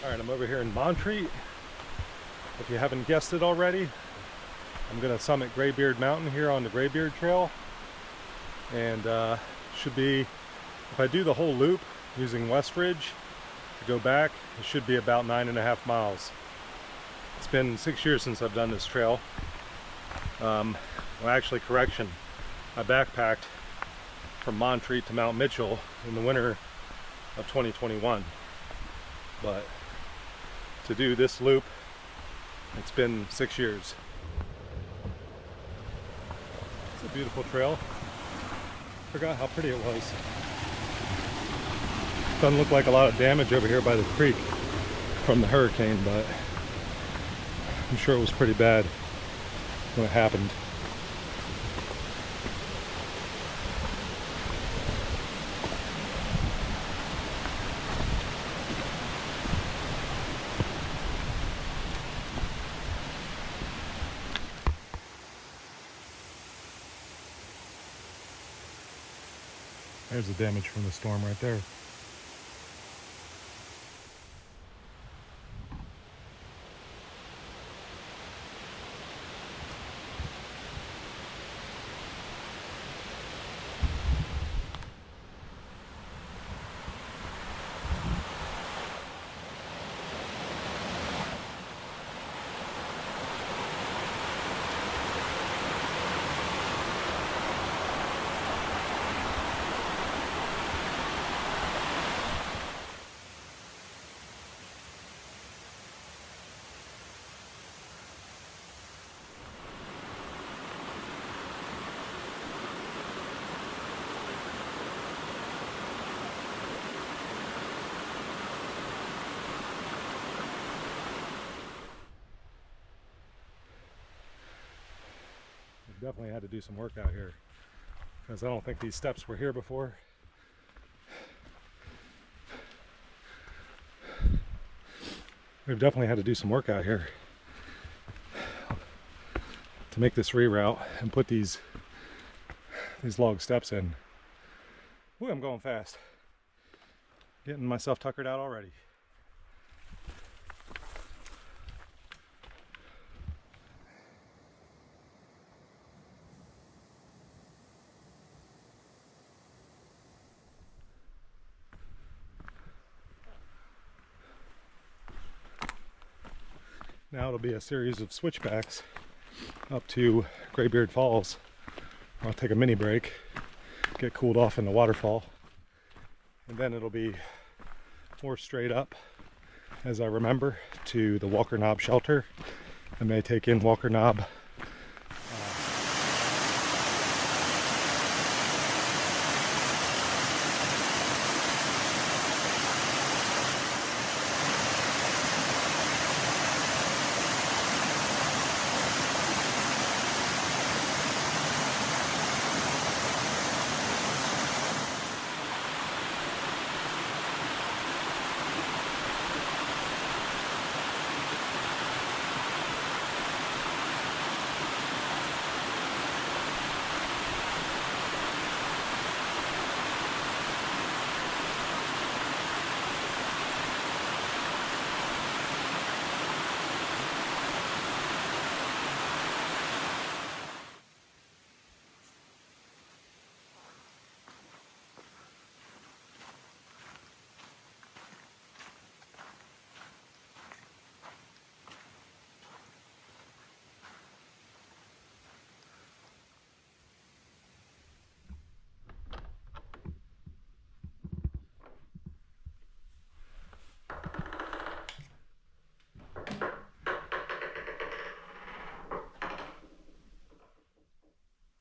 Alright, I'm over here in Montreat. If you haven't guessed it already, I'm going to summit Graybeard Mountain here on the Graybeard Trail. And should be, if I do the whole loop using Westridge to go back, it should be about 9.5 miles. It's been 6 years since I've done this trail. Well, actually, correction. I backpacked from Montreat to Mount Mitchell in the winter of 2021. But to do this loop, it's been 6 years. It's a beautiful trail. Forgot how pretty it was. Doesn't look like a lot of damage over here by the creek from the hurricane, but I'm sure it was pretty bad when it happened. There's the damage from the storm right there. Definitely had to do some work out here because I don't think these steps were here before. We've definitely had to do some work out here to make this reroute and put these log steps in. Ooh, I'm going fast. Getting myself tuckered out already. Now it'll be a series of switchbacks up to Graybeard Falls. I'll take a mini break, get cooled off in the waterfall, and then it'll be more straight up, as I remember, to the Walker Knob shelter. I may take in Walker Knob.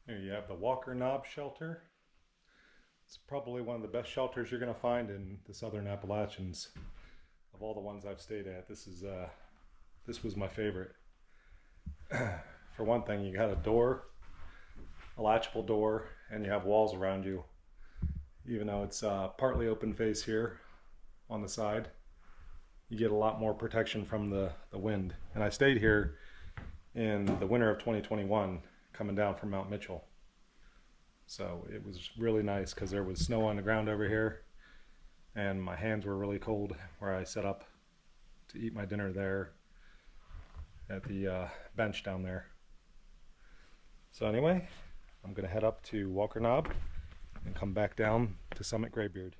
Here you have the Walker Knob shelter. It's probably one of the best shelters you're going to find in the Southern Appalachians. Of all the ones I've stayed at, this was my favorite. For one thing, you got a door, a latchable door, and you have walls around you. Even though it's partly open face here on the side, you get a lot more protection from the wind. And I stayed here in the winter of 2021 coming down from Mount Mitchell. So it was really nice because there was snow on the ground over here and my hands were really cold where I set up to eat my dinner there at the bench down there. So anyway, I'm going to head up to Walker Knob and come back down to Summit Graybeard.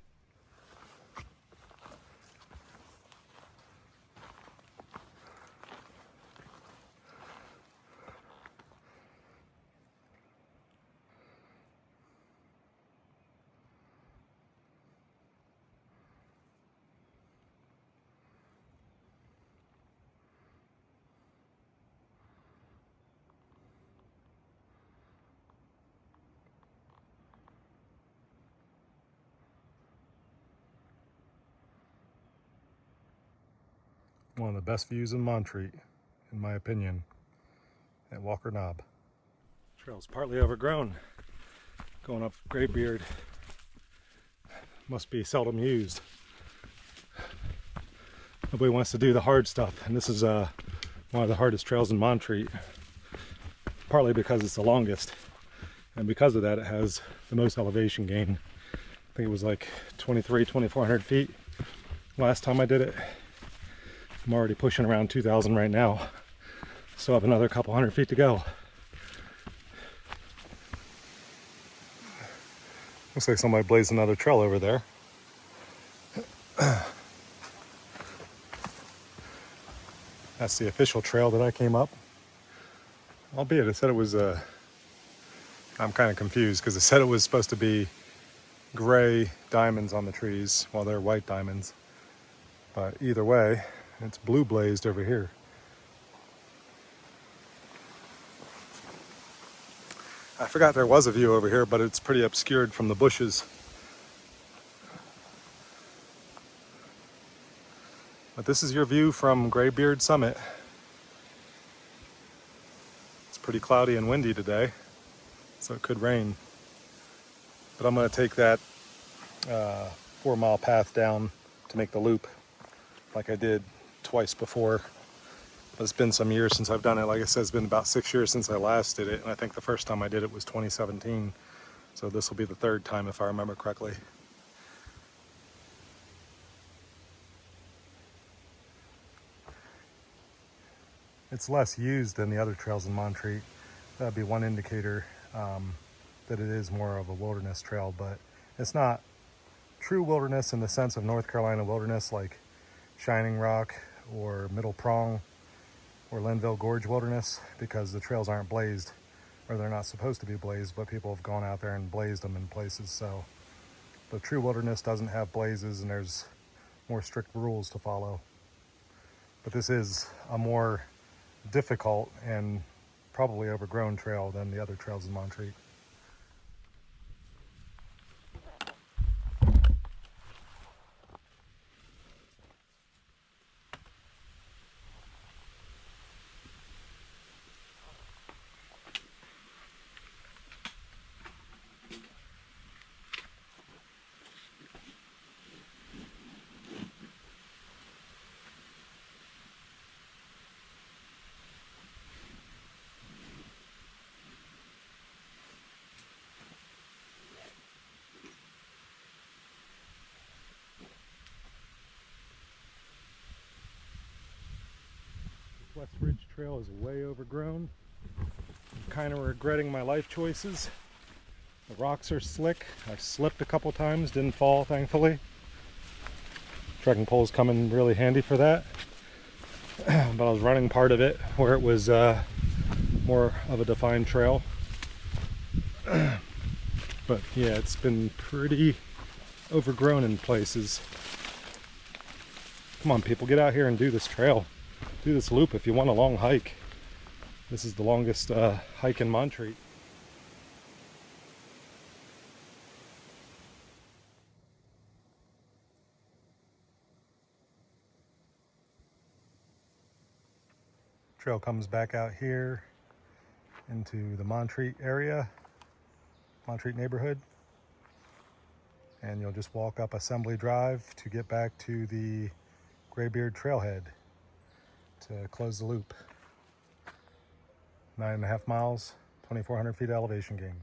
One of the best views in Montreat, in my opinion, at Walker Knob. Trail's partly overgrown. Going up Graybeard must be seldom used. Nobody wants to do the hard stuff, and this is one of the hardest trails in Montreat, partly because it's the longest, and because of that it has the most elevation gain. I think it was like 2,400 feet last time I did it. I'm already pushing around 2,000 right now. Still have another couple hundred feet to go. Looks like somebody blazed another trail over there. That's the official trail that I came up. Albeit it said it was I'm kind of confused because it said it was supposed to be gray diamonds on the trees while they're white diamonds. But either way, it's blue blazed over here. I forgot there was a view over here, but it's pretty obscured from the bushes. But this is your view from Graybeard Summit. It's pretty cloudy and windy today, so it could rain. But I'm going to take that 4-mile path down to make the loop like I did twice before. But it's been some years since I've done it. Like I said, it's been about 6 years since I last did it, and I think the first time I did it was 2017. So this will be the third time if I remember correctly. It's less used than the other trails in Montreat. That'd be one indicator that it is more of a wilderness trail, but it's not true wilderness in the sense of North Carolina wilderness like Shining Rock or Middle Prong or Linville Gorge wilderness, because the trails aren't blazed, or they're not supposed to be blazed, but people have gone out there and blazed them in places. So the true wilderness doesn't have blazes, and there's more strict rules to follow. But this is a more difficult and probably overgrown trail than the other trails in Montreat. West Ridge Trail is way overgrown. I'm kind of regretting my life choices. The rocks are slick. I've slipped a couple times, didn't fall thankfully. Trekking poles come in really handy for that. But I was running part of it where it was more of a defined trail. But yeah, it's been pretty overgrown in places. Come on people, get out here and do this trail. Do this loop if you want a long hike. This is the longest hike in Montreat. Trail comes back out here into the Montreat area, Montreat neighborhood. And you'll just walk up Assembly Drive to get back to the Graybeard Trailhead to close the loop. 9.5 miles, 2,400 feet elevation gain.